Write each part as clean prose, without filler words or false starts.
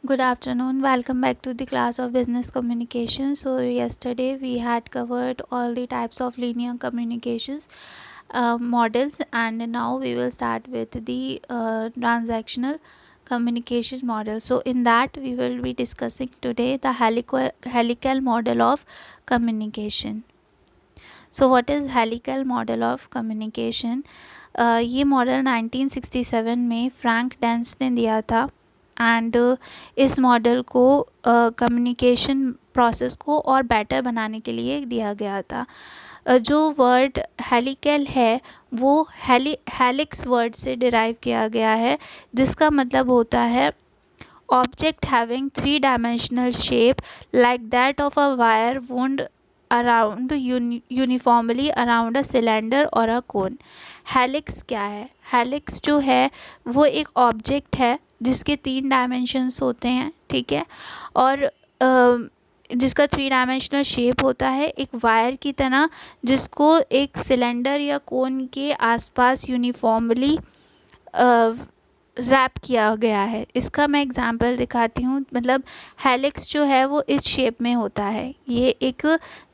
Good afternoon. Welcome back to the class of business communication. So yesterday we had covered all the types of linear communications models, and now we will start with the transactional communication model. So in that we will be discussing today the helical model of communication. So what is helical model of communication? ये model 1967 में Frank dense ने दिया था and इस model को communication process को और better बनाने के लिए दिया गया था। जो वर्ड हेलिकल है वो हेलिक्स वर्ड से डिराइव किया गया है, जिसका मतलब होता है object having three-dimensional shape like that of a wire wound around uniformly around a cylinder or a cone। Helix क्या है? हेलिक्स जो है वो एक ऑब्जेक्ट है जिसके 3 डायमेंशंस होते हैं, ठीक है, और जिसका 3 डायमेंशनल शेप होता है एक वायर की तरह, जिसको एक सिलेंडर या कोन के आसपास यूनिफॉर्मली रैप किया गया है। इसका मैं एग्जांपल दिखाती हूँ। मतलब हेलिक्स जो है वो इस शेप में होता है, ये एक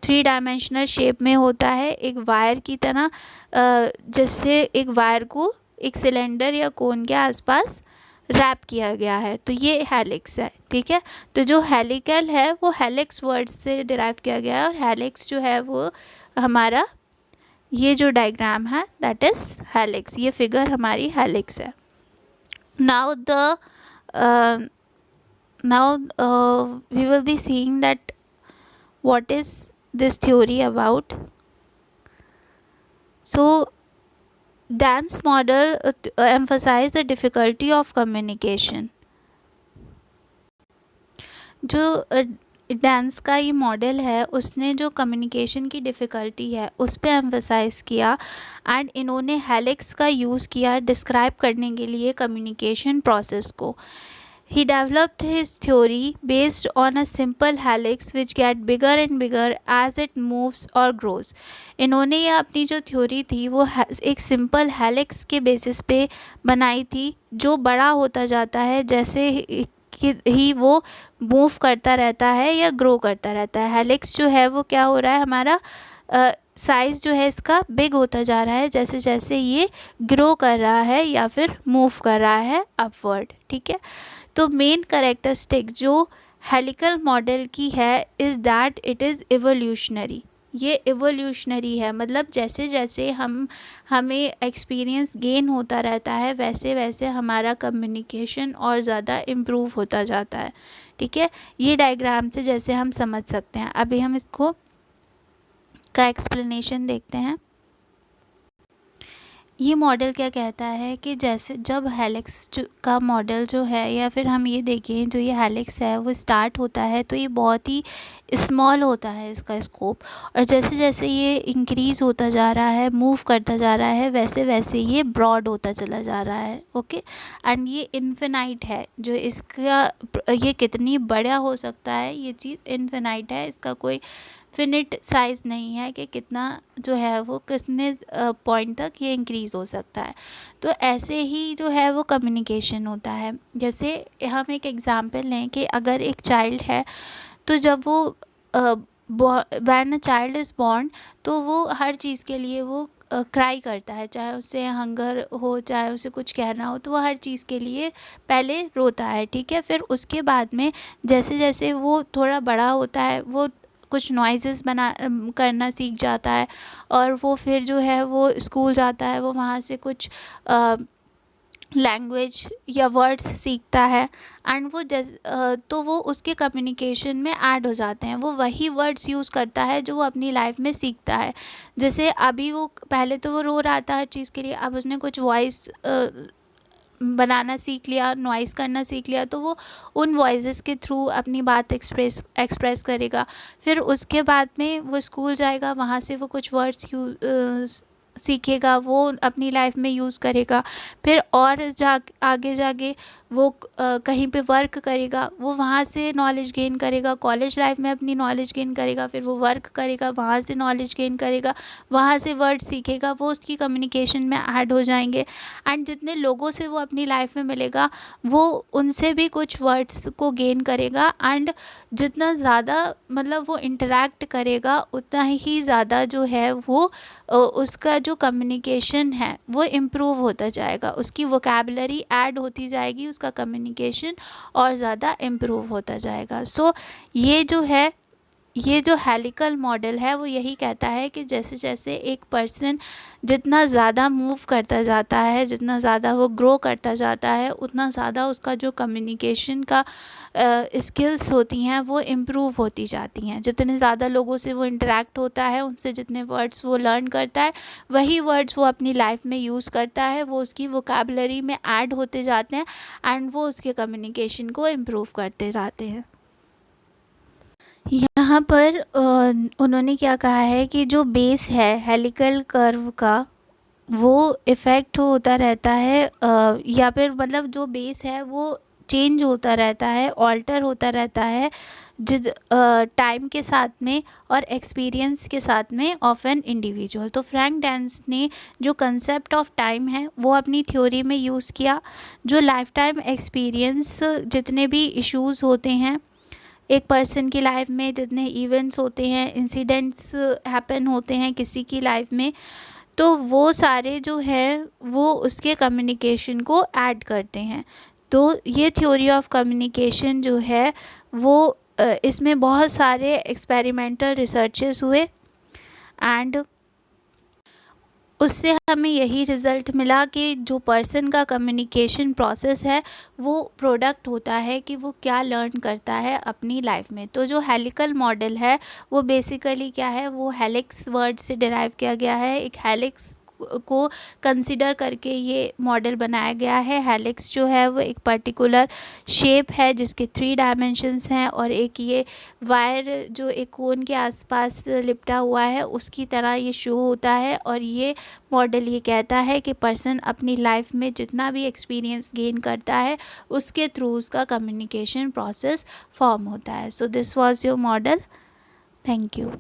3 डायमेंशनल शेप में होता है, एक वायर की तरह, जिससे एक वायर को एक सिलेंडर या कोन के आसपास रैप किया गया है, तो ये हेलिक्स है, ठीक है। तो जो हेलिकल है वो हेलिक्स वर्ड से डिराइव किया गया है, और हेलिक्स जो है वो हमारा ये जो डायग्राम है दैट इज़ हेलिक्स, ये फिगर हमारी हेलिक्स है। now the uh, now we will be seeing that what is this theory about. So Dan's model emphasize the difficulty of communication. जो डांस का ये मॉडल है उसने जो कम्युनिकेशन की डिफ़िकल्टी है उस पर एम्फसाइज़ किया, एंड इन्होंने हेलिक्स का यूज़ किया डिस्क्राइब करने के लिए कम्युनिकेशन प्रोसेस को। He developed his theory based on a simple helix which get bigger and bigger as it moves or grows। इन्होंने ये अपनी जो थ्योरी थी वो एक सिंपल हेलिक्स के बेसिस पे बनाई थी, जो बड़ा होता जाता है जैसे ही वो मूव करता रहता है या ग्रो करता रहता है। हेलिक्स जो है वो क्या हो रहा है, हमारा साइज़ जो है इसका बिग होता जा रहा है जैसे जैसे ये ग्रो कर रहा है या फिर मूव कर रहा है अपवर्ड, ठीक है। तो मेन करेक्टरिस्टिक जो हेलिकल मॉडल की है is that it is evolutionary. ये इवोल्यूशनरी है, मतलब जैसे जैसे हमें एक्सपीरियंस गेन होता रहता है वैसे वैसे हमारा कम्युनिकेशन और ज़्यादा इम्प्रूव होता जाता है, ठीक है। ये डायग्राम से जैसे हम समझ सकते हैं। अभी हम इसको का एक्सप्लेनेशन देखते हैं। ये मॉडल क्या कहता है कि जैसे जब हेलिक्स का मॉडल जो है, या फिर हम ये देखें जो ये हेलिक्स है वो स्टार्ट होता है तो ये बहुत ही स्मॉल होता है इसका स्कोप, और जैसे जैसे ये इंक्रीज़ होता जा रहा है, मूव करता जा रहा है, वैसे वैसे ये ब्रॉड होता चला जा रहा है, ओके। एंड ये इन्फिनाइट है, जो इसका ये कितनी बड़ा हो सकता है ये चीज़ इन्फिनाइट है, इसका कोई फिनिट साइज़ नहीं है कि कितना जो है वो कितने पॉइंट तक ये इंक्रीज़ हो सकता है। तो ऐसे ही जो है वो कम्युनिकेशन होता है। जैसे हम एक एग्ज़ाम्पल लें कि अगर एक चाइल्ड है तो जब वो when a child is born तो वो हर चीज़ के लिए वो क्राई करता है, चाहे उसे हंगर हो, चाहे उसे कुछ कहना हो, तो वो हर चीज़ के लिए पहले रोता है, ठीक है। फिर उसके बाद में जैसे जैसे वो थोड़ा बड़ा होता है वो कुछ नॉइज़ेस करना सीख जाता है, और वो फिर जो है वो स्कूल जाता है, वो वहाँ से कुछ लैंग्वेज या वर्ड्स सीखता है, एंड वो तो वो उसके कम्युनिकेशन में ऐड हो जाते हैं, वो वही वर्ड्स यूज़ करता है जो वो अपनी लाइफ में सीखता है। जैसे अभी वो पहले तो वो रो रहा था हर चीज़ के लिए, अब उसने कुछ वॉइस बनाना सीख लिया, नॉइज़ करना सीख लिया, तो वो उन वॉइसेस के थ्रू अपनी बात एक्सप्रेस करेगा। फिर उसके बाद में वो स्कूल जाएगा, वहाँ से वो कुछ वर्ड्स सीखेगा, वो अपनी लाइफ में यूज़ करेगा। फिर और आगे जाके वो कहीं पे वर्क करेगा, वो वहाँ से नॉलेज गेन करेगा, कॉलेज लाइफ में अपनी नॉलेज गेन करेगा, फिर वो वर्क करेगा, वहाँ से नॉलेज गेन करेगा, वहाँ से वर्ड सीखेगा, वो उसकी कम्युनिकेशन में ऐड हो जाएंगे। एंड जितने लोगों से वो अपनी लाइफ में मिलेगा वो उनसे भी कुछ वर्ड्स को गेन करेगा। एंड जितना ज़्यादा मतलब वो इंटरेक्ट करेगा उतना ही ज़्यादा जो है वो उसका जो कम्युनिकेशन है वो इम्प्रूव होता जाएगा, उसकी वोकैबुलरी ऐड होती जाएगी, उसका कम्युनिकेशन और ज़्यादा इम्प्रूव होता जाएगा। सो ये जो हेलिकल मॉडल है वो यही कहता है कि जैसे जैसे एक पर्सन जितना ज़्यादा मूव करता जाता है, जितना ज़्यादा वो ग्रो करता जाता है, उतना ज़्यादा उसका जो कम्युनिकेशन का स्किल्स होती हैं वो इम्प्रूव होती जाती हैं। जितने ज़्यादा लोगों से वो इंटरेक्ट होता है, उनसे जितने वर्ड्स वो लर्न करता है, वही वर्ड्स वो अपनी लाइफ में यूज़ करता है, वो उसकी वोकैबुलरी में ऐड होते जाते हैं एंड वो उसके कम्युनिकेशन को इम्प्रूव करते जाते हैं। यहाँ पर उन्होंने क्या कहा है कि जो बेस है हेलिकल कर्व का वो इफ़ेक्ट होता रहता है, या फिर मतलब जो बेस है वो चेंज होता रहता है, ऑल्टर होता रहता है जिस टाइम के साथ में और एक्सपीरियंस के साथ में ऑफ एन इंडिविजुअल। तो फ्रैंक डेंस ने जो कंसेप्ट ऑफ टाइम है वो अपनी थ्योरी में यूज़ किया। जो लाइफ टाइम एक्सपीरियंस जितने भी इश्यूज़ होते हैं एक पर्सन की लाइफ में, जितने इवेंट्स होते हैं, इंसिडेंट्स हैपन होते हैं किसी की लाइफ में, तो वो सारे जो हैं वो उसके कम्युनिकेशन को ऐड करते हैं। तो ये थ्योरी ऑफ कम्युनिकेशन जो है वो इसमें बहुत सारे एक्सपेरिमेंटल रिसर्चेस हुए एंड उससे हमें यही रिज़ल्ट मिला कि जो पर्सन का कम्युनिकेशन प्रोसेस है वो प्रोडक्ट होता है कि वो क्या लर्न करता है अपनी लाइफ में। तो जो हेलिकल मॉडल है वो बेसिकली क्या है, वो हेलिक्स वर्ड से डिराइव किया गया है। एक हेलिक्स को कंसिडर करके ये मॉडल बनाया गया है। हेलिक्स जो है वो एक पर्टिकुलर शेप है जिसके 3 डायमेंशंस हैं और एक ये वायर जो एक कोन के आसपास लिपटा हुआ है उसकी तरह ये शो होता है। और ये मॉडल ये कहता है कि पर्सन अपनी लाइफ में जितना भी एक्सपीरियंस गेन करता है उसके थ्रू उसका कम्युनिकेशन प्रोसेस फॉर्म होता है। So this was your model. Thank you.